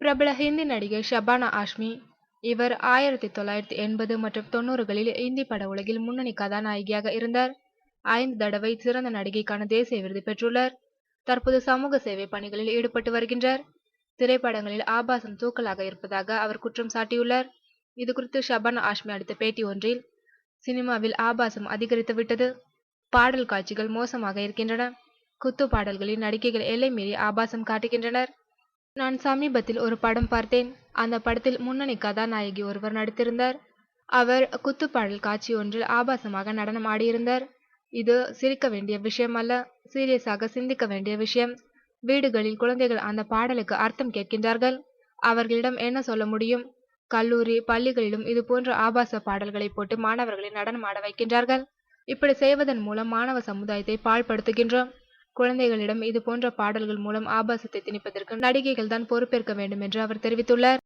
பிரபல ஹிந்தி நடிகை ஷபானா ஆஷ்மி. இவர் 1980 மற்றும் 90களில் இந்தி பட உலகில் முன்னணி கதாநாயகியாக இருந்தார். 5 தடவை சிறந்த நடிகைக்கான தேசிய விருது பெற்றுள்ளார். தற்போது சமூக சேவை பணிகளில் ஈடுபட்டு வருகின்றார். திரைப்படங்களில் ஆபாசம் தூக்கலாக இருப்பதாக அவர் குற்றம் சாட்டியுள்ளார். இதுகுறித்து ஷபானா ஆஷ்மி அளித்த பேட்டி ஒன்றில், சினிமாவில் ஆபாசம் அதிகரித்து விட்டது. பாடல் காட்சிகள் மோசமாக இருக்கின்றன. குத்து பாடல்களில் நடிகைகள் எல்லை மீறி ஆபாசம் காட்டுகின்றனர். நான் சமீபத்தில் ஒரு படம் பார்த்தேன். அந்த படத்தில் முன்னணி கதாநாயகி ஒருவர் நடித்திருந்தார். அவர் குத்துப்பாடல் காட்சி ஒன்றில் ஆபாசமாக நடனம் ஆடியிருந்தார். இது சிரிக்க வேண்டிய விஷயம் அல்ல, சீரியஸாக சிந்திக்க வேண்டிய விஷயம். வீடுகளில் குழந்தைகள் அந்த பாடலுக்கு அர்த்தம் கேட்கின்றார்கள். அவர்களிடம் என்ன சொல்ல முடியும்? கல்லூரி, பள்ளிகளிலும் இது போன்ற ஆபாச பாடல்களை போட்டு மாணவர்களை நடனம் ஆட வைக்கின்றார்கள். இப்படி செய்வதன் மூலம் மாணவ சமுதாயத்தை பாழ்படுத்துகின்றோம். குழந்தைகளிடம் இது போன்ற பாடல்கள் மூலம் ஆபாசத்தை திணிப்பதற்கு நடிகைகள் தான் பொறுப்பேற்க வேண்டும் என்று அவர் தெரிவித்துள்ளார்.